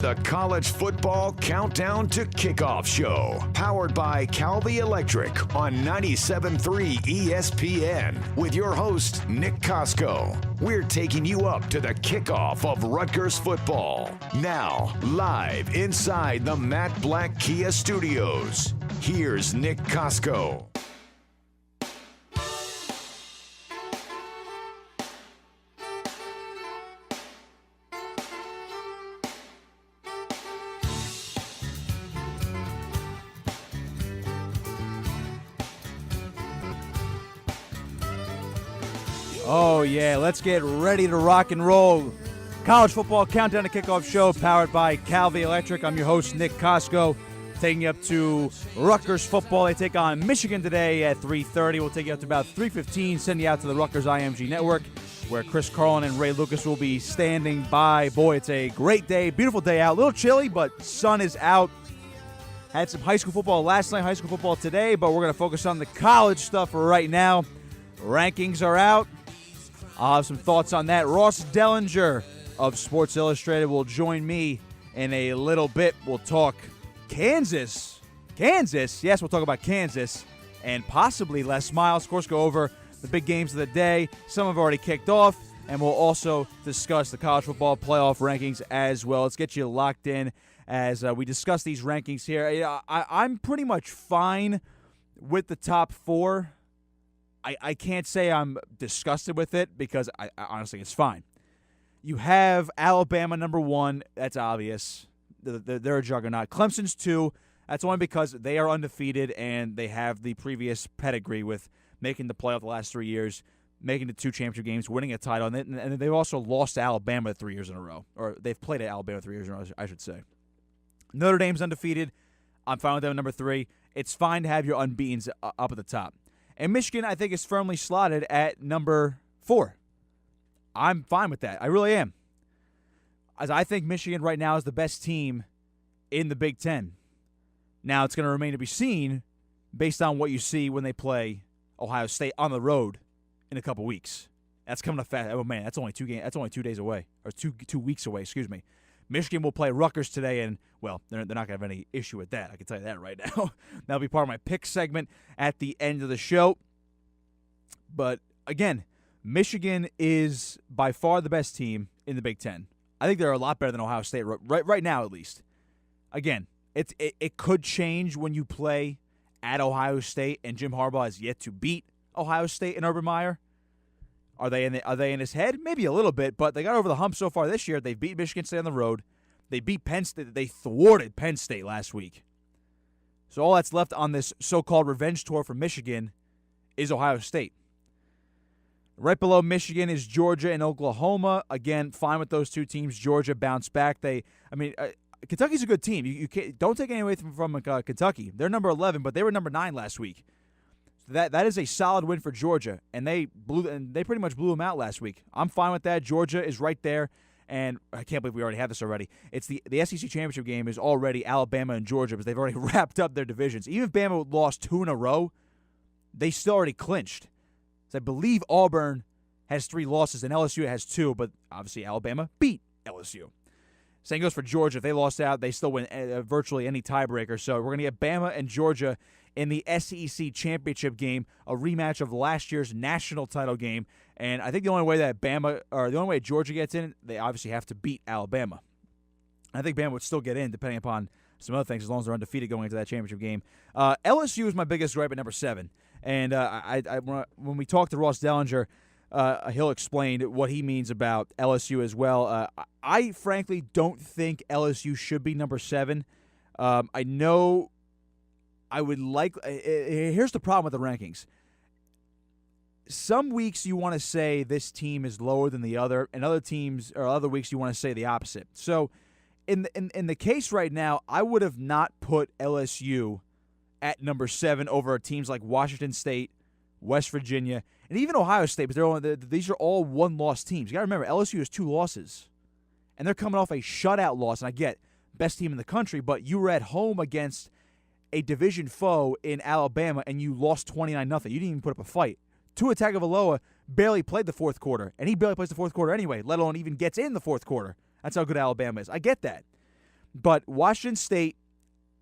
The College Football Countdown to Kickoff Show, powered by Calvi Electric on 97.3 ESPN, with your host, Nick Kosko. We're taking you up to the kickoff of Rutgers football. Now, live inside the Matt Black Kia Studios, here's Nick Kosko. Oh, yeah, let's get ready to rock and roll. College Football Countdown to Kickoff Show, powered by Calvi Electric. I'm your host, Nick Kosko, taking you up to Rutgers football. They take on Michigan today at 3:30. We'll take you up to about 3:15, send you out to the Rutgers IMG Network, where Chris Carlin and Ray Lucas will be standing by. Boy, it's a great day, beautiful day out. A little chilly, but sun is out. Had some high school football last night, high school football today, but we're going to focus on the college stuff right now. Rankings are out. I'll have some thoughts on that. Ross Dellenger of Sports Illustrated will join me in a little bit. We'll talk Kansas. Kansas? Yes, we'll talk about Kansas and possibly Les Miles. Of course, go over the big games of the day. Some have already kicked off, and we'll also discuss the college football playoff rankings as well. Let's get you locked in as we discuss these rankings here. I'm pretty much fine with the top four. I can't say I'm disgusted with it because I honestly it's fine. You have Alabama number 1. That's obvious. They're a juggernaut. Clemson's 2. That's only because they are undefeated and they have the previous pedigree with making the playoff the last 3 years, making the 2 championship games, winning a title, and they've also lost to Alabama 3 years in a row. Or they've played at Alabama 3 years in a row, I should say. Notre Dame's undefeated. I'm fine with them at number 3. It's fine to have your unbeatens up at the top. And Michigan, I think, is firmly slotted at number 4. I'm fine with that. I really am. As I think Michigan right now is the best team in the Big Ten. Now, it's going to remain to be seen based on what you see when they play Ohio State on the road in a couple weeks. That's coming up fast. Oh, man, that's only 2 games. That's only 2 days away. Or 2 weeks away, excuse me. Michigan will play Rutgers today, and, well, they're not going to have any issue with that. I can tell you that right now. That'll be part of my pick segment at the end of the show. But, again, Michigan is by far the best team in the Big Ten. I think they're a lot better than Ohio State right now, at least. Again, it could change when you play at Ohio State, and Jim Harbaugh has yet to beat Ohio State and Urban Meyer. Are they in his head? Maybe a little bit, but they got over the hump so far this year. They've beat Michigan State on the road. They beat Penn State. They thwarted Penn State last week. So all that's left on this so-called revenge tour for Michigan is Ohio State. Right below Michigan is Georgia and Oklahoma. Again, fine with those 2 teams. Georgia bounced back. Kentucky's a good team. You don't take anything away from Kentucky. They're number 11, but they were number 9 last week. That is a solid win for Georgia, and they pretty much blew them out last week. I'm fine with that. Georgia is right there, and I can't believe we already have this already. It's the SEC championship game is already Alabama and Georgia because they've already wrapped up their divisions. Even if Bama lost 2 in a row, they still already clinched. So I believe Auburn has 3 losses and LSU has 2, but obviously Alabama beat LSU. Same goes for Georgia. If they lost out, they still win virtually any tiebreaker. So we're going to get Bama and Georgia in the SEC championship game, a rematch of last year's national title game. And I think the only way Georgia gets in, they obviously have to beat Alabama. I think Bama would still get in, depending upon some other things, as long as they're undefeated going into that championship game. LSU is my biggest gripe at number 7. And when we talk to Ross Dellenger, he'll explain what he means about LSU as well. I frankly don't think LSU should be number 7. I know I would like – here's the problem with the rankings. Some weeks you want to say this team is lower than the other, and other weeks you want to say the opposite. So in the case right now, I would have not put LSU at number 7 over teams like Washington State, West Virginia, and even Ohio State, but these are all one-loss teams. You got to remember, LSU has 2 losses, and they're coming off a shutout loss. And I get best team in the country, but you were at home against a division foe in Alabama, and you lost 29-0. You didn't even put up a fight. Tua Tagovailoa barely played the fourth quarter, and he barely plays the fourth quarter anyway, let alone even gets in the fourth quarter. That's how good Alabama is. I get that. But Washington State,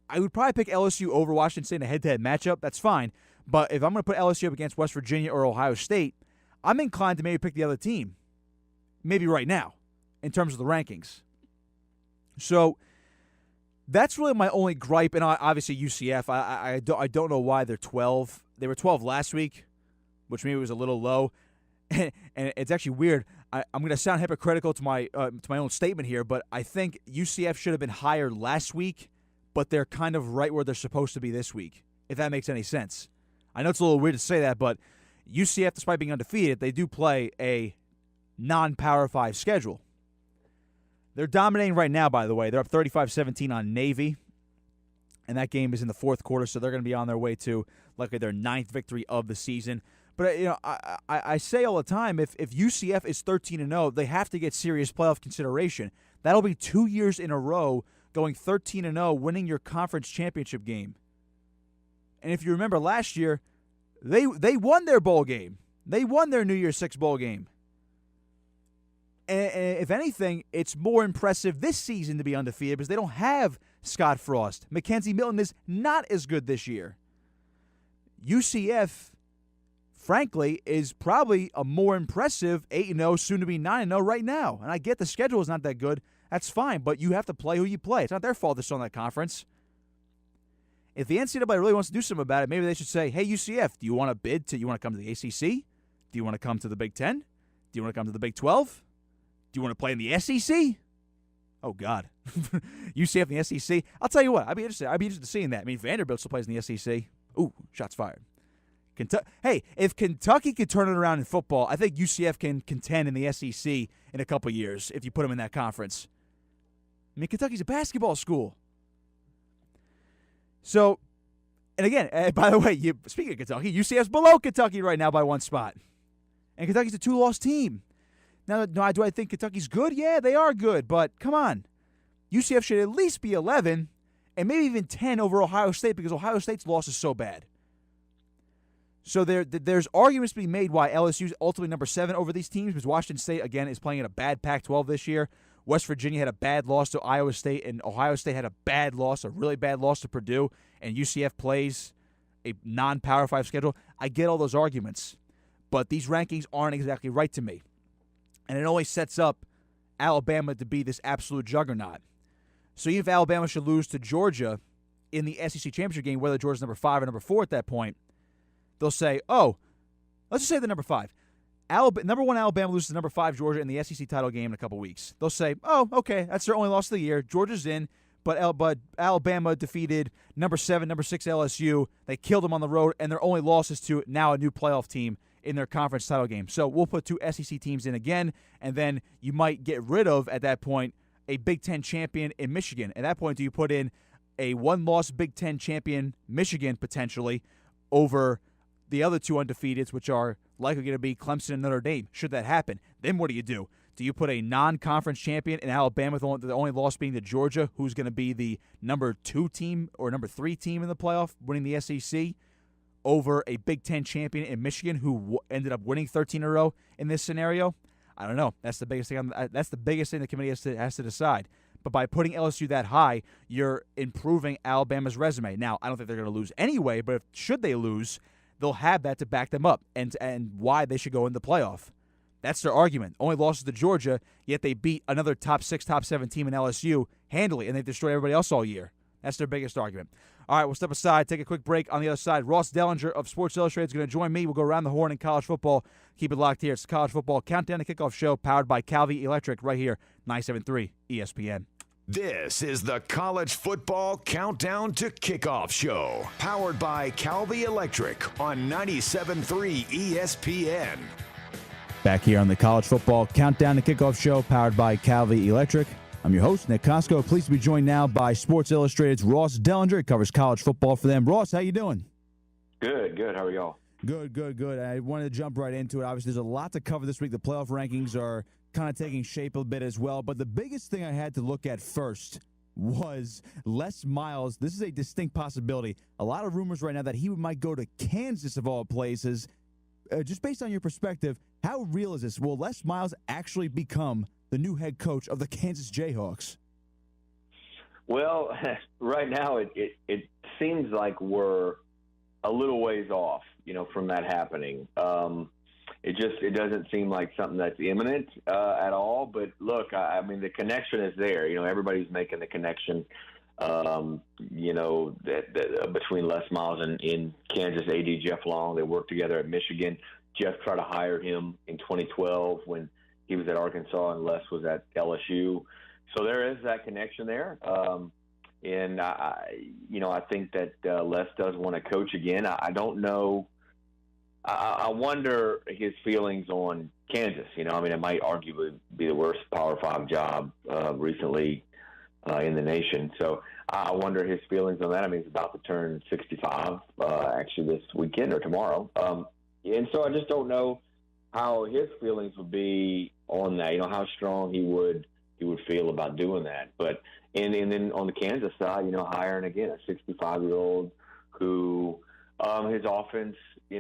I would probably pick LSU over Washington State in a head-to-head matchup. That's fine. But if I'm going to put LSU up against West Virginia or Ohio State, I'm inclined to maybe pick the other team, maybe right now, in terms of the rankings. So that's really my only gripe. And obviously UCF, I don't know why they're 12. They were 12 last week, which maybe was a little low. And it's actually weird. I'm going to sound hypocritical to my own statement here, but I think UCF should have been higher last week, but they're kind of right where they're supposed to be this week, if that makes any sense. I know it's a little weird to say that, but UCF, despite being undefeated, they do play a non-Power 5 schedule. They're dominating right now, by the way. They're up 35-17 on Navy, and that game is in the fourth quarter, so they're going to be on their way to likely their 9th victory of the season. But I say all the time, if UCF is 13-0, they have to get serious playoff consideration. That'll be 2 years in a row going 13-0, winning your conference championship game. And if you remember last year, they won their bowl game. They won their New Year's Six bowl game. And if anything, it's more impressive this season to be undefeated because they don't have Scott Frost. Mackenzie Milton is not as good this year. UCF, frankly, is probably a more impressive 8-0, soon to be 9-0 right now. And I get the schedule is not that good. That's fine, but you have to play who you play. It's not their fault they're still in that conference. If the NCAA really wants to do something about it, maybe they should say, hey, UCF, do you want to bid to, you want to come to the ACC? Do you want to come to the Big Ten? Do you want to come to the Big 12? Do you want to play in the SEC? Oh, God. UCF in the SEC? I'll tell you what, I'd be interested in seeing that. I mean, Vanderbilt still plays in the SEC. Ooh, shots fired. Hey, if Kentucky could turn it around in football, I think UCF can contend in the SEC in a couple years if you put them in that conference. I mean, Kentucky's a basketball school. So, and again, by the way, speaking of Kentucky, UCF's below Kentucky right now by one spot. And Kentucky's a 2-loss team. Now, do I think Kentucky's good? Yeah, they are good, but come on. UCF should at least be 11 and maybe even 10 over Ohio State because Ohio State's loss is so bad. So there's arguments to be made why LSU's ultimately number 7 over these teams because Washington State, again, is playing in a bad Pac-12 this year. West Virginia had a bad loss to Iowa State, and Ohio State had a bad loss, a really bad loss to Purdue, and UCF plays a non-Power 5 schedule. I get all those arguments, but these rankings aren't exactly right to me. And it only sets up Alabama to be this absolute juggernaut. So even if Alabama should lose to Georgia in the SEC championship game, whether Georgia's number 5 or number 4 at that point, they'll say, oh, let's just say they're number 5. Number 1 Alabama loses to number 5 Georgia in the SEC title game in a couple weeks. They'll say, oh, okay, that's their only loss of the year. Georgia's in, but Alabama defeated number 7, number 6 LSU. They killed them on the road, and their only loss is to now a new playoff team in their conference title game. So we'll put 2 SEC teams in again, and then you might get rid of, at that point, a Big Ten champion in Michigan. At that point, do you put in a one-loss Big Ten champion, Michigan, potentially, over the other 2 undefeateds, which are likely going to be Clemson and Notre Dame, should that happen? Then what do? Do you put a non-conference champion in Alabama, the only loss being to Georgia, who's going to be the number 2 team or number 3 team in the playoff, winning the SEC, over a Big Ten champion in Michigan, who ended up winning 13 in a row in this scenario? I don't know. That's the biggest thing. That's the biggest thing the committee has to decide. But by putting LSU that high, you're improving Alabama's resume. Now, I don't think they're going to lose anyway, but should they lose, they'll have that to back them up and why they should go in the playoff. That's their argument. Only losses to Georgia, yet they beat another top 6, top 7 team in LSU handily, and they've destroyed everybody else all year. That's their biggest argument. All right, we'll step aside, take a quick break. On the other side, Ross Dellenger of Sports Illustrated is going to join me. We'll go around the horn in college football. Keep it locked here. It's the College Football Countdown to Kickoff show powered by Calvi Electric right here, 97.3 ESPN. This is the College Football Countdown to Kickoff show, powered by Calvi Electric on 97.3 ESPN. Back here on the College Football Countdown to Kickoff show, powered by Calvi Electric. I'm your host, Nick Kosko. Pleased to be joined now by Sports Illustrated's Ross Dellenger. He covers college football for them. Ross, how you doing? Good. How are y'all? Good. I wanted to jump right into it. Obviously, there's a lot to cover this week. The playoff rankings are kind of taking shape a bit as well. But the biggest thing I had to look at first was Les Miles. This is a distinct possibility. A lot of rumors right now that he might go to Kansas of all places. Just based on your perspective, how real is this? Will Les Miles actually become the new head coach of the Kansas Jayhawks? Well, right now it seems like we're a little ways off, from that happening. It doesn't seem like something that's imminent at all. But look, I mean, the connection is there. Everybody's making the connection. Between Les Miles and in Kansas, AD Jeff Long, they worked together at Michigan. Jeff tried to hire him in 2012 when he was at Arkansas and Les was at LSU. So there is that connection there. And I think that Les does want to coach again. I don't know. I wonder his feelings on Kansas. It might arguably be the worst Power 5 job recently in the nation. So I wonder his feelings on that. I mean, he's about to turn 65 actually this weekend or tomorrow. And so I just don't know how his feelings would be on that, how strong he would feel about doing that. But and then on the Kansas side, hiring again a 65-year-old who his offense, he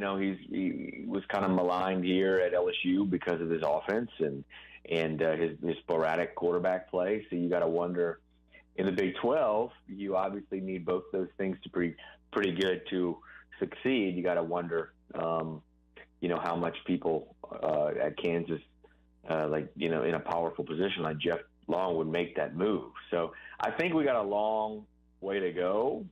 was kind of maligned here at LSU because of his offense and his sporadic quarterback play. So you got to wonder, in the Big 12, you obviously need both those things to be pretty good to succeed. You got to wonder, how much people at Kansas, in a powerful position like Jeff Long would make that move. So I think we got a long way to go.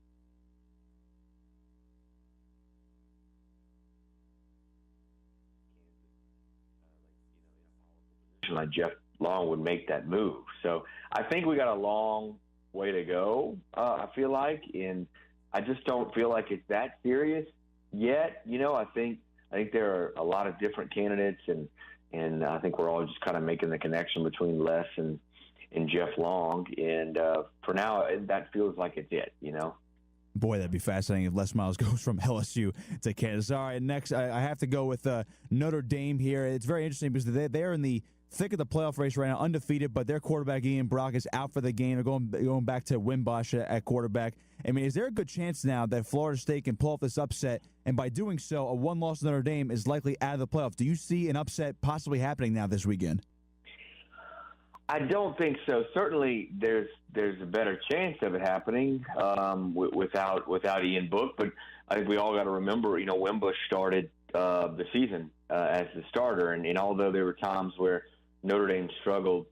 Like Jeff Long would make that move. So I think we got a long way to go, I feel like, and I just don't feel like it's that serious yet. I think there are a lot of different candidates, and I think we're all just kind of making the connection between Les and Jeff Long, and for now, that feels like it's it, Boy, that'd be fascinating if Les Miles goes from LSU to Kansas. All right, next, I have to go with Notre Dame here. It's very interesting because they're in the thick of the playoff race right now, undefeated, but their quarterback, Ian Brock, is out for the game. They're going back to Wimbush at quarterback. I mean, is there a good chance now that Florida State can pull off this upset, and by doing so, a one-loss Notre Dame is likely out of the playoff? Do you see an upset possibly happening now this weekend? I don't think so. Certainly, there's a better chance of it happening without Ian Book, but I think we all got to remember, Wimbush started the season as the starter, and although there were times where Notre Dame struggled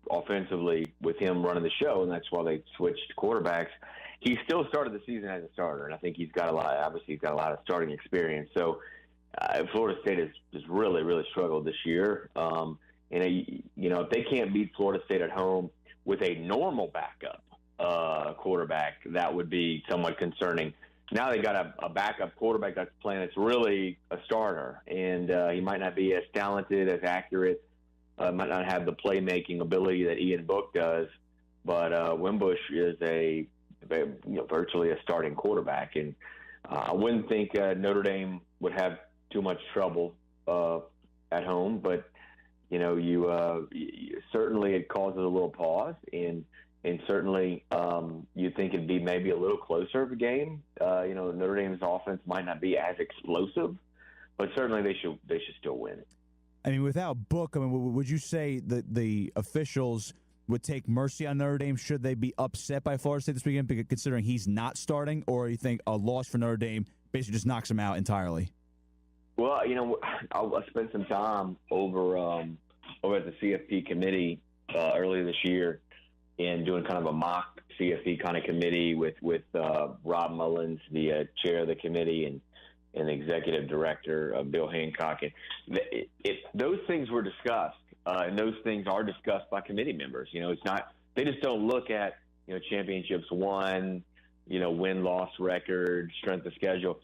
offensively with him running the show, and that's why they switched quarterbacks, he still started the season as a starter, and I think he's got a lot of starting experience. So Florida State has really, really struggled this year. If they can't beat Florida State at home with a normal backup quarterback, that would be somewhat concerning. Now they got a backup quarterback that's playing that's really a starter, and he might not be as talented, as accurate, might not have the playmaking ability that Ian Book does, but Wimbush is virtually a starting quarterback, and I wouldn't think Notre Dame would have too much trouble at home, but certainly it causes a little pause, and certainly you think it'd be maybe a little closer of a game. Notre Dame's offense might not be as explosive, but certainly they should still win. I mean, without Book, would you say that the officials would take mercy on Notre Dame should they be upset by Florida State this weekend, considering he's not starting, or you think a loss for Notre Dame basically just knocks him out entirely? Well, I spent some time over at the CFP committee earlier this year, and doing kind of a mock CFP kind of committee with Rob Mullins, the chair of the committee, and the executive director, Bill Hancock. And those things were discussed, and those things are discussed by committee members. It's not, they just don't look at, championships won, win-loss record, strength of schedule.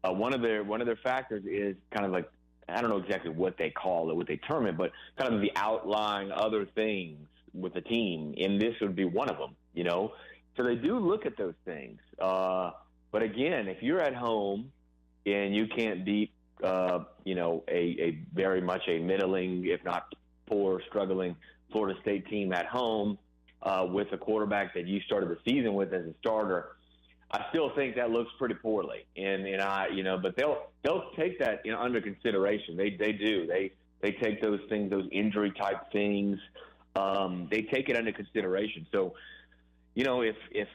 One of their factors is kind of like, I don't know exactly what they call it, what they term it, but kind of the outlying other things with the team, and this would be one of them, So they do look at those things. But again, if you're at home and you can't beat, a very much a middling, if not poor, struggling Florida State team at home with a quarterback that you started the season with as a starter, I still think that looks pretty poorly. But they'll take that under consideration. They do. They take those things, those injury type things. They take it under consideration. So, if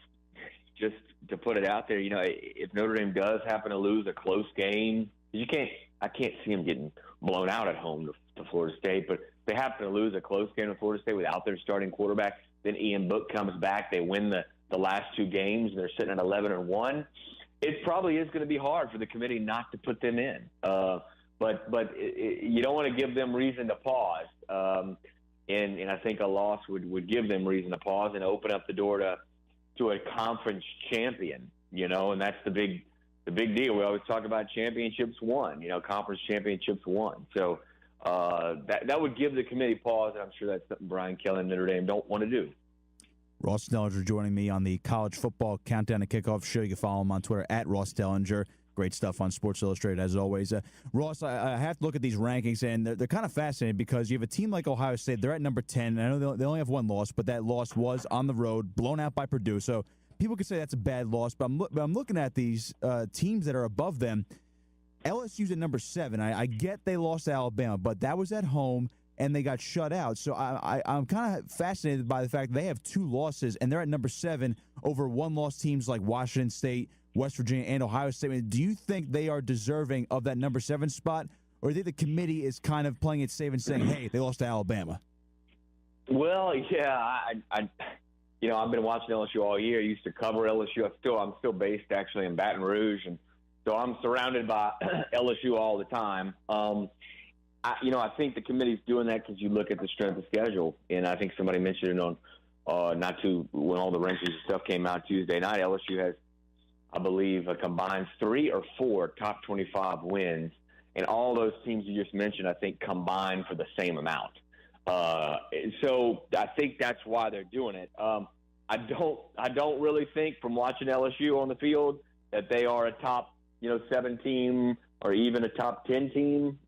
just to put it out there, if Notre Dame does happen to lose a close game, I can't see them getting blown out at home to Florida State, but if they happen to lose a close game to Florida State without their starting quarterback, then Ian Book comes back, they win the last two games, and they're sitting at 11-1. It probably is going to be hard for the committee not to put them in. But you don't want to give them reason to pause. And I think a loss would give them reason to pause and open up the door to a conference champion, and that's the big deal. We always talk about championships won, conference championships won. So that would give the committee pause, and I'm sure that's something Brian Kelly and Notre Dame don't want to do. Ross Dellenger joining me on the College Football Countdown to Kickoff show. You can follow him on Twitter at Ross Dellenger. Great stuff on Sports Illustrated, as always. Ross, I have to look at these rankings, and they're kind of fascinating because you have a team like Ohio State. They're at number 10. I know they only have one loss, but that loss was on the road, blown out by Purdue. So people could say that's a bad loss, but I'm looking at these teams that are above them. LSU's at number 7. I get they lost to Alabama, but that was at home, and they got shut out. So I'm kind of fascinated by the fact they have 2 losses, and they're at number 7 over one-loss teams like Washington State, West Virginia, and Ohio State. Do you think they are deserving of that number 7 spot, or do you think the committee is kind of playing it safe and saying, hey, they lost to Alabama? Well, yeah, I've been watching LSU all year. I used to cover LSU. I'm still based actually in Baton Rouge, and so I'm surrounded by LSU all the time. I think the committee's doing that because you look at the strength of schedule, and I think somebody mentioned it on when all the rankings and stuff came out Tuesday night. LSU has, I believe, a combined 3 or 4 top 25 wins, and all those teams you just mentioned, I think, combined for the same amount. So I think that's why they're doing it. I don't really think from watching LSU on the field that they are a top 7 team or even a top 10 team.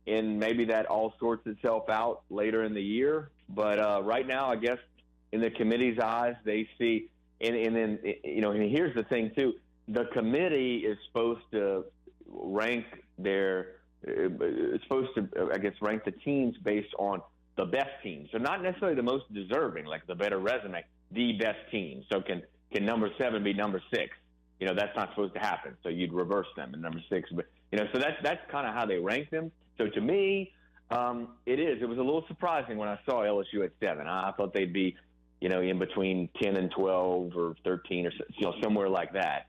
And maybe that all sorts itself out later in the year. But right now, I guess in the committee's eyes, they see. And then, and here's the thing, too. The committee is supposed to rank rank the teams based on the best team. So not necessarily the most deserving, like the better resume, the best team. So can number 7 be number 6? That's not supposed to happen. So you'd reverse them in number 6. But, so that's kind of how they rank them. So to me, it was a little surprising when I saw LSU at 7. I thought they'd be, in between 10 and 12 or 13 or somewhere like that.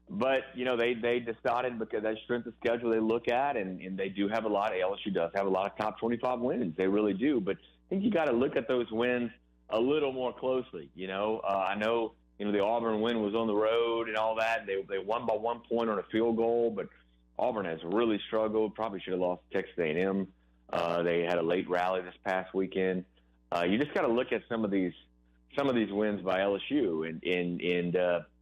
But, they decided because that strength of schedule they look at, and they do have LSU does have a lot of top 25 wins. They really do. But I think you got to look at those wins a little more closely. I know, the Auburn win was on the road and all that. They won by 1 point on a field goal, but Auburn has really struggled. Probably should have lost to Texas A&M. They had a late rally this past weekend. You just got to look at some of these wins by LSU, and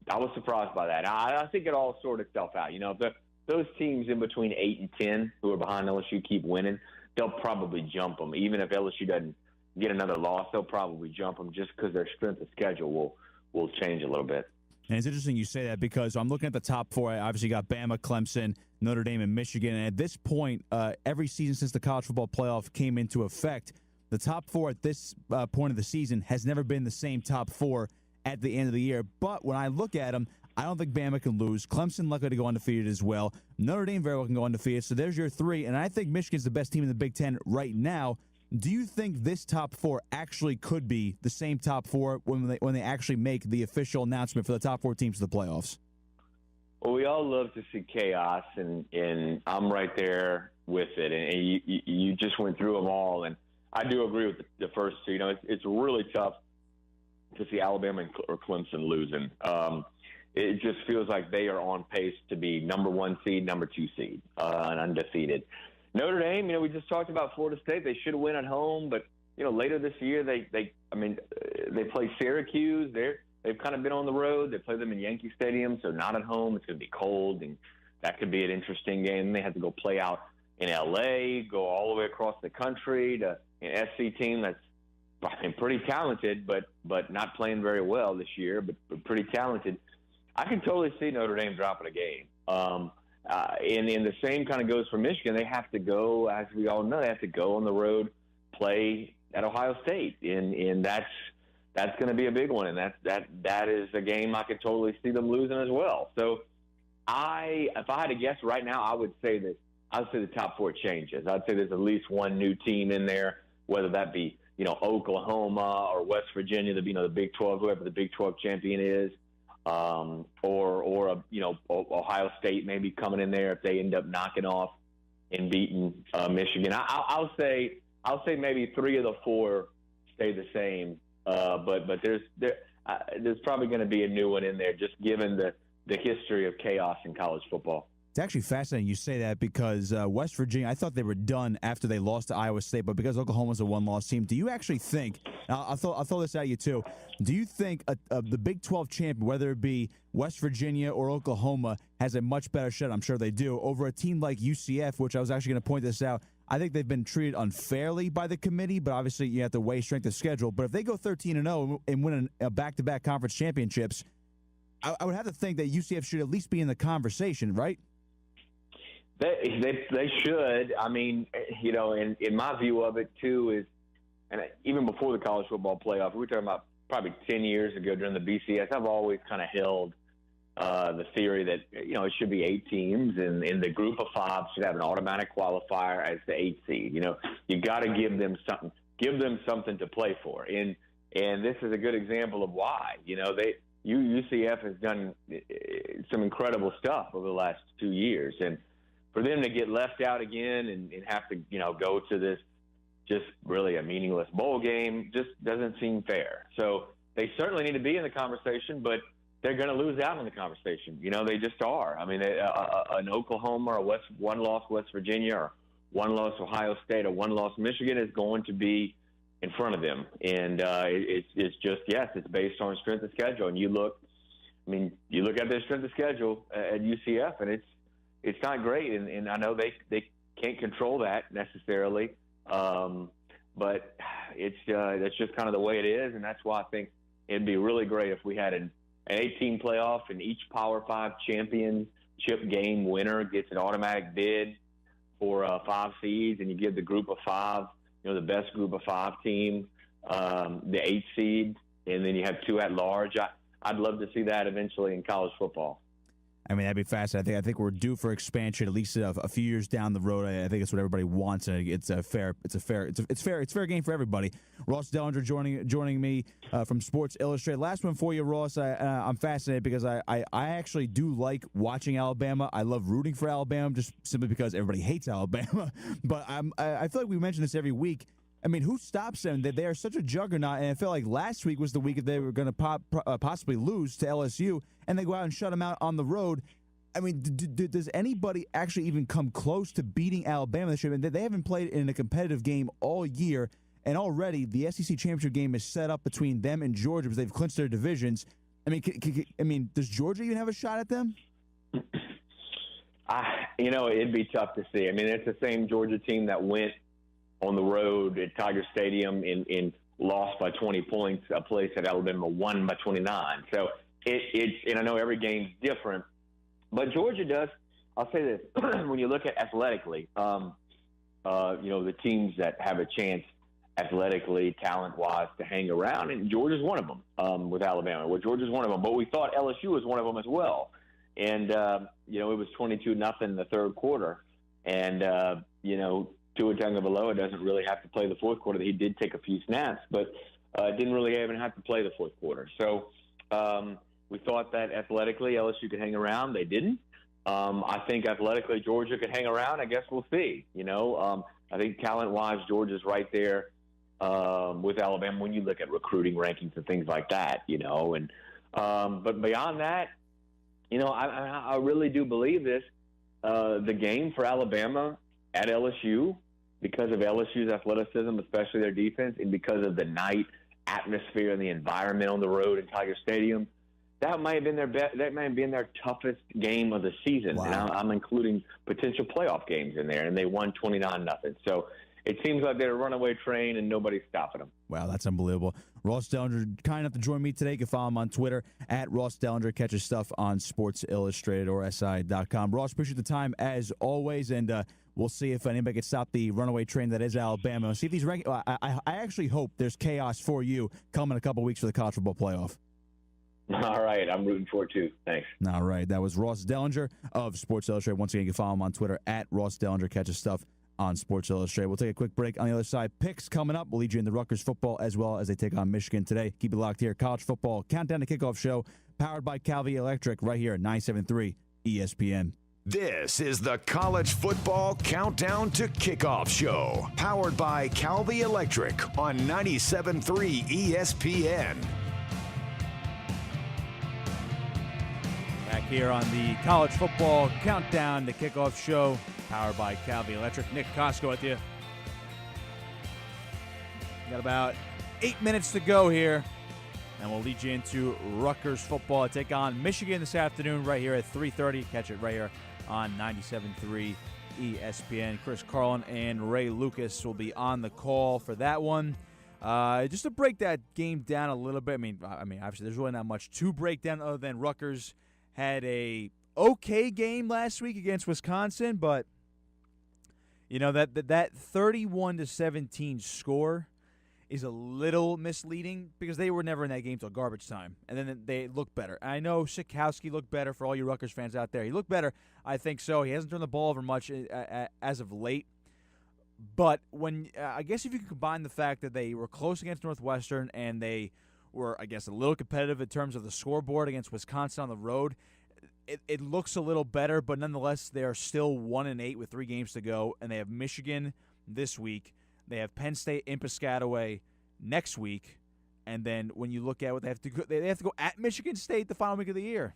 I was surprised by that. I think it all sorted itself out. If those teams in between 8 and 10 who are behind LSU keep winning, they'll probably jump them. Even if LSU doesn't get another loss, they'll probably jump them just because their strength of schedule will change a little bit. And it's interesting you say that because I'm looking at the top 4. I obviously got Bama, Clemson, Notre Dame, and Michigan. And at this point, every season since the college football playoff came into effect, the top 4 at this point of the season has never been the same top 4 at the end of the year. But when I look at them, I don't think Bama can lose. Clemson likely to go undefeated as well. Notre Dame very well can go undefeated. So there's your 3. And I think Michigan's the best team in the Big Ten right now. Do you think this top 4 actually could be the same top 4 when they actually make the official announcement for the top 4 teams of the playoffs? Well, we all love to see chaos, and I'm right there with it. And you just went through them all, and I do agree with the first 2. It's really tough to see Alabama or Clemson losing. It just feels like they are on pace to be number 1 seed, number 2 seed, and undefeated. Notre Dame, we just talked about Florida State. They should win at home, but later this year they play Syracuse. They've kind of been on the road. They play them in Yankee Stadium, so not at home. It's going to be cold, and that could be an interesting game. They have to go play out in L.A., go all the way across the country to an SC team that's pretty talented, but not playing very well this year, but pretty talented. I can totally see Notre Dame dropping a game. And the same kind of goes for Michigan. They have to go, as we all know, they have to go on the road, play at Ohio State, and that's that's going to be a big one, and that is a game I could totally see them losing as well. So if I had to guess right now, I would say the top four changes. I'd say there's at least one new team in there, whether that be Oklahoma or West Virginia, the Big 12, whoever the Big 12 champion is, or Ohio State maybe coming in there if they end up knocking off and beating Michigan. I'll say maybe three of the four stay the same, but there's probably going to be a new one in there, just given the history of chaos in college football. It's actually fascinating you say that because West Virginia, I thought they were done after they lost to Iowa State, but because Oklahoma's a one-loss team, do you actually think, I'll throw this at you too, do you think the Big 12 champion, whether it be West Virginia or Oklahoma, has a much better shot, I'm sure they do, over a team like UCF, which I was actually going to point this out? I think they've been treated unfairly by the committee, but obviously you have to weigh strength of schedule. But if they go 13-0 and win a back-to-back conference championships, I would have to think that UCF should at least be in the conversation, right? They should. I mean, in my view of it too is, and even before the college football playoff, we were talking about probably 10 years ago during the BCS. I've always kind of held the theory that it should be 8 teams, and the group of 5 should have an automatic qualifier as the 8th seed. You got to give them something to play for, and this is a good example of why. UCF has done some incredible stuff over the last 2 years, and for them to get left out again and have to, go to this just really a meaningless bowl game just doesn't seem fair. So they certainly need to be in the conversation, but they're going to lose out in the conversation. They just are. I mean, an Oklahoma or one-loss West Virginia or one-loss Ohio State or one-loss Michigan is going to be in front of them. And it's just, yes, it's based on strength of schedule. And you look at their strength of schedule at UCF, and it's not great, and I know they can't control that necessarily, but that's just kind of the way it is, and that's why I think it'd be really great if we had an 18 playoff and each Power 5 championship game winner gets an automatic bid for 5 seeds, and you give the group of 5, the best group of 5 team, the 8th seed, and then you have 2 at large. I'd love to see that eventually in college football. I mean, that'd be fascinating. I think we're due for expansion at least a few years down the road. I think it's what everybody wants, and it's fair game for everybody. Ross Dellenger joining me from Sports Illustrated. Last one for you, Ross. I'm fascinated because I actually do like watching Alabama. I love rooting for Alabama just simply because everybody hates Alabama. But I feel like we mention this every week. I mean, who stops them? They are such a juggernaut, and I feel like last week was the week that they were going to possibly lose to LSU, and they go out and shut them out on the road. I mean, does anybody actually even come close to beating Alabama this year? I mean, they haven't played in a competitive game all year, and already the SEC championship game is set up between them and Georgia because they've clinched their divisions. I mean, does Georgia even have a shot at them? It'd be tough to see. I mean, it's the same Georgia team that went on the road at Tiger Stadium and lost by 20 points, a place that Alabama won by 29. So and I know every game's different, but Georgia does. I'll say this: when you look at athletically, the teams that have a chance athletically, talent-wise, to hang around, and Georgia's one of them with Alabama. Well, Georgia's one of them, but we thought LSU was one of them as well. And it was 22-0 in the third quarter, and Tua Tagovailoa doesn't really have to play the fourth quarter. He did take a few snaps, but didn't really even have to play the fourth quarter. So we thought that athletically LSU could hang around. They didn't. I think athletically Georgia could hang around. I guess we'll see. I think talent-wise Georgia's right there with Alabama when you look at recruiting rankings and things like that. But beyond that, I really do believe this. The game for Alabama at LSU, because of LSU's athleticism, especially their defense, and because of the night atmosphere and the environment on the road in Tiger Stadium, that might have been their toughest game of the season. Wow. And I'm including potential playoff games in there, and they won 29-0. So it seems like they're a runaway train and nobody's stopping them. Wow, that's unbelievable. Ross Dellenger, kind enough to join me today. You can follow him on Twitter at Ross Dellenger. Catch his stuff on Sports Illustrated or SI.com. Ross, appreciate the time as always, and We'll see if anybody can stop the runaway train that is Alabama. See if these I actually hope there's chaos for you coming in a couple weeks for the college football playoff. All right, I'm rooting for it too. Thanks. All right, that was Ross Dellenger of Sports Illustrated. Once again, you can follow him on Twitter at Ross Dellenger. Catch his stuff on Sports Illustrated. We'll take a quick break. On the other side, picks coming up. We'll lead you into Rutgers football as well as they take on Michigan today. Keep it locked here. College football countdown to kickoff show powered by Calvi Electric right here at 97.3 ESPN. This is the College Football Countdown to Kickoff Show, powered by Calvi Electric on 97.3 ESPN. Back here on the College Football Countdown to Kickoff Show, powered by Calvi Electric. Nick Kosko with you. Got about 8 minutes to go here, and we'll lead you into Rutgers football. Take on Michigan this afternoon right here at 3:30. Catch it right here on 97.3 ESPN. Chris Carlin and Ray Lucas will be on the call for that one. Just to break that game down a little bit, I mean, obviously there's really not much to break down other than Rutgers had a okay game last week against Wisconsin, but you know that 31-17 score is a little misleading because they were never in that game till garbage time, and then they looked better. I know Sikowski looked better for all you Rutgers fans out there. He looked better, I think so. He hasn't turned the ball over much as of late, but when I guess if you can combine the fact that they were close against Northwestern and they were, I guess, a little competitive in terms of the scoreboard against Wisconsin on the road, it looks a little better, but nonetheless, they are still 1-8 with 3 games to go, and they have Michigan this week. They have Penn State in Piscataway next week, and then when you look at what they have to go at Michigan State the final week of the year.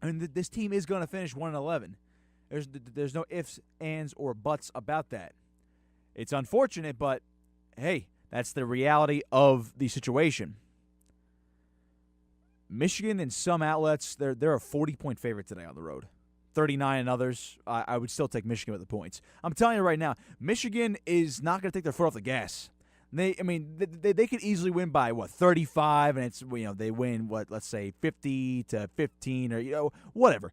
I mean, this team is going to finish 1-11. There's no ifs, ands, or buts about that. It's unfortunate, but hey, that's the reality of the situation. Michigan, in some outlets, they're a 40-point favorite today on the road. 39 in others. I would still take Michigan with the points. I'm telling you right now, Michigan is not going to take their foot off the gas. They could easily win by 35, and it's they win let's say 50-15 or whatever.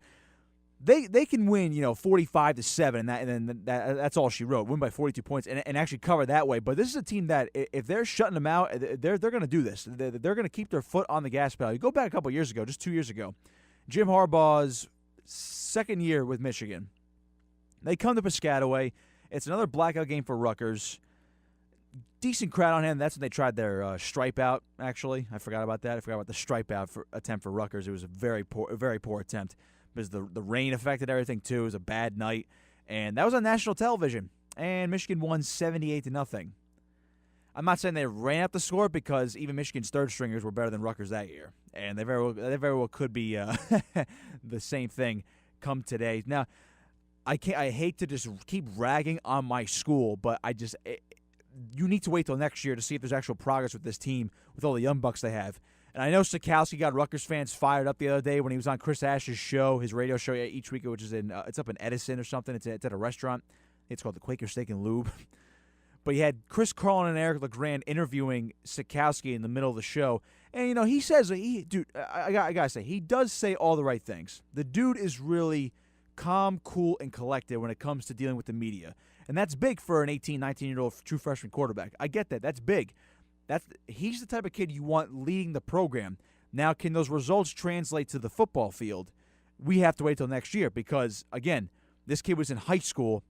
They can win 45-7, and then that's all she wrote. Win by 42 points and actually cover that way. But this is a team that if they're shutting them out, they're going to do this. They're going to keep their foot on the gas pedal. You go back a couple years ago, just 2 years ago, Jim Harbaugh's second year with Michigan. They come to Piscataway. It's another blackout game for Rutgers. Decent crowd on hand. That's when they tried their stripe out, actually. I forgot about that. I forgot about the stripe out attempt for Rutgers. It was a very poor attempt because the rain affected everything, too. It was a bad night. And that was on national television. And Michigan won 78-0. I'm not saying they ran up the score because even Michigan's third stringers were better than Rutgers that year, and they very well could be the same thing come today. Now, I hate to just keep ragging on my school, but you need to wait till next year to see if there's actual progress with this team with all the young bucks they have. And I know Sikowski got Rutgers fans fired up the other day when he was on Chris Ash's show, his radio show each week, which is it's up in Edison or something. It's at a restaurant. It's called the Quaker Steak and Lube. But you had Chris Carlin and Eric LeGrand interviewing Sikowski in the middle of the show. And, he says, I got to say, he does say all the right things. The dude is really calm, cool, and collected when it comes to dealing with the media. And that's big for an 18, 19-year-old true freshman quarterback. I get that. That's big. He's the type of kid you want leading the program. Now, can those results translate to the football field? We have to wait till next year because, again, this kid was in high school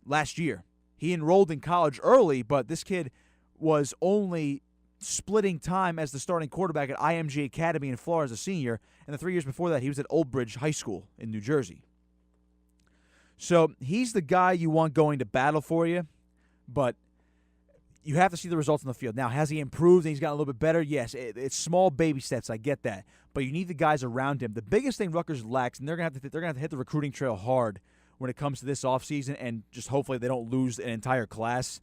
last year. He enrolled in college early, but this kid was only splitting time as the starting quarterback at IMG Academy in Florida as a senior, and the 3 years before that, he was at Old Bridge High School in New Jersey. So he's the guy you want going to battle for you, but you have to see the results on the field. Now, has he improved and he's gotten a little bit better? Yes, it's small baby steps. I get that, but you need the guys around him. The biggest thing Rutgers lacks, and they're gonna have to hit the recruiting trail hard when it comes to this offseason, and just hopefully they don't lose an entire class.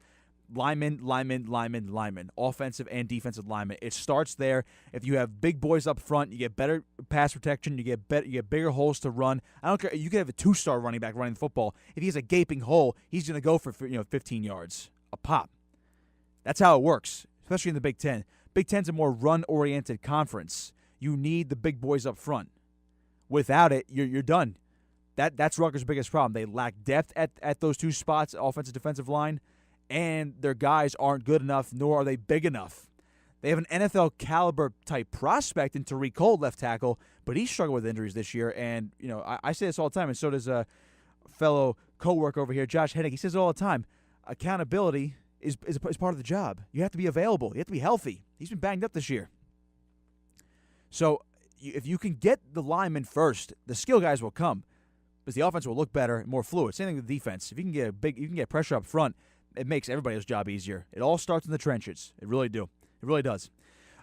Linemen, offensive and defensive linemen. It starts there. If you have big boys up front, you get better pass protection, you get bigger holes to run. I don't care. You could have a 2-star running back running the football. If he has a gaping hole, he's going to go for 15 yards a pop. That's how it works, especially in the Big Ten. Big Ten's a more run-oriented conference. You need the big boys up front. Without it, you're done. That's Rutgers' biggest problem. They lack depth at those two spots, offensive, defensive line, and their guys aren't good enough, nor are they big enough. They have an NFL caliber type prospect in Tariq Cole, left tackle, but he's struggled with injuries this year. And I say this all the time, and so does a fellow coworker over here, Josh Hennig. He says it all the time. Accountability is part of the job. You have to be available. You have to be healthy. He's been banged up this year. So if you can get the linemen first, the skill guys will come, because the offense will look better and more fluid. Same thing with the defense. If you can get pressure up front, it makes everybody's job easier. It all starts in the trenches. It really do. It really does.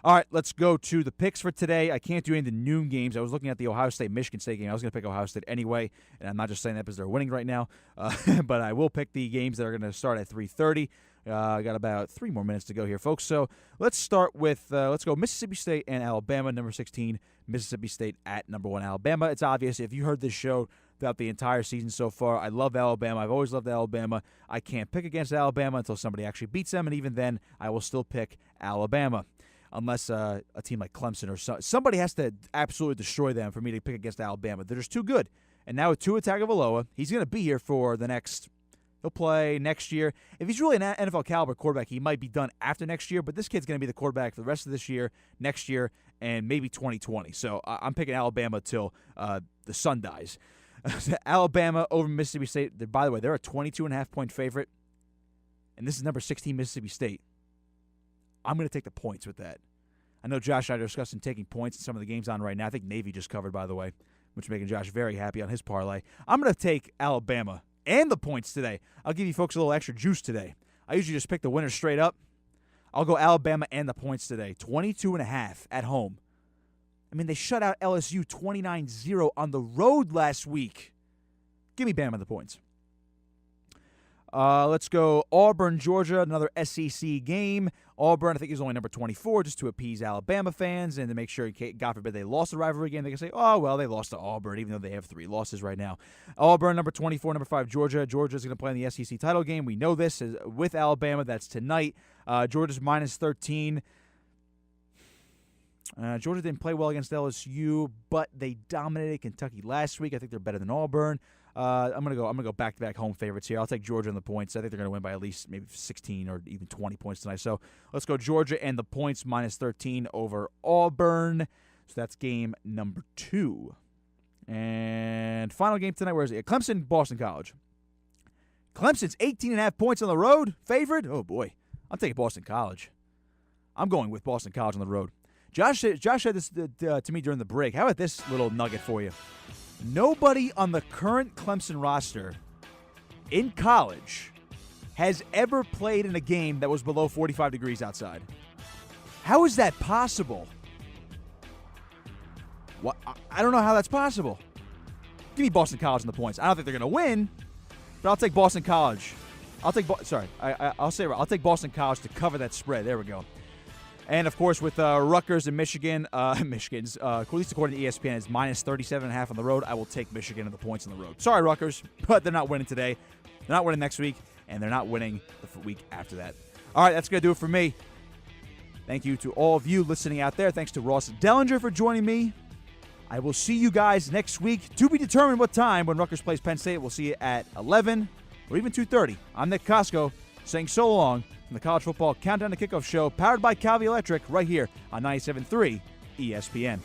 All right, let's go to the picks for today. I can't do any of the noon games. I was looking at the Ohio State-Michigan State game. I was going to pick Ohio State anyway, and I'm not just saying that because they're winning right now. But I will pick the games that are going to start at 3:30. I got about 3 more minutes to go here, folks. So let's start with let's go Mississippi State and Alabama, number 16. Mississippi State at number 1, Alabama. It's obvious if you heard this show throughout the entire season so far. I love Alabama. I've always loved Alabama. I can't pick against Alabama until somebody actually beats them, and even then, I will still pick Alabama. Unless a team like Clemson or somebody has to absolutely destroy them for me to pick against Alabama. They're just too good. And now with Tua Tagovailoa, he's going to be here for the next – he'll play next year. If he's really an NFL caliber quarterback, he might be done after next year, but this kid's going to be the quarterback for the rest of this year, next year, and maybe 2020. So I'm picking Alabama till the sun dies. Alabama over Mississippi State. By the way, they're a 22.5-point favorite, and this is number 16 Mississippi State. I'm going to take the points with that. I know Josh and I are discussing taking points in some of the games on right now. I think Navy just covered, by the way, which is making Josh very happy on his parlay. I'm going to take Alabama and the points today. I'll give you folks a little extra juice today. I usually just pick the winner straight up. I'll go Alabama and the points today. 22.5 at home. I mean, they shut out LSU 29-0 on the road last week. Give me Bama the points. Let's go Auburn, Georgia, another SEC game. Auburn, I think, is only number 24, just to appease Alabama fans and to make sure, God forbid, they lost the rivalry game. They can say, oh, well, they lost to Auburn, even though they have 3 losses right now. Auburn, number 24, number 5, Georgia. Georgia's going to play in the SEC title game. We know this is with Alabama. That's tonight. Georgia's minus 13. Georgia didn't play well against LSU, but they dominated Kentucky last week. I think they're better than Auburn. I'm gonna go back-to-back home favorites here. I'll take Georgia on the points. I think they're gonna win by at least maybe 16 or even 20 points tonight. So let's go Georgia and the points minus 13 over Auburn. So that's game number 2. And final game tonight. Where is it? Clemson, Boston College. Clemson's 18.5 points on the road. Favorite? Oh boy, I'm taking Boston College. I'm going with Boston College on the road. Josh said this to me during the break. How about this little nugget for you? Nobody on the current Clemson roster in college has ever played in a game that was below 45 degrees outside. How is that possible? What? I don't know how that's possible. Give me Boston College on the points. I don't think they're going to win, but I'll take Boston College. I'll take Boston College to cover that spread. There we go. And, of course, with Rutgers and Michigan, Michigan's, at least according to ESPN, is minus 37.5 on the road. I will take Michigan and the points on the road. Sorry, Rutgers, but they're not winning today. They're not winning next week, and they're not winning the week after that. All right, that's going to do it for me. Thank you to all of you listening out there. Thanks to Ross Dellenger for joining me. I will see you guys next week. To be determined what time when Rutgers plays Penn State. We'll see you at 11 or even 2:30. I'm Nick Kosko saying so long from the College Football Countdown to Kickoff show, powered by Calvi Electric, right here on 97.3 ESPN.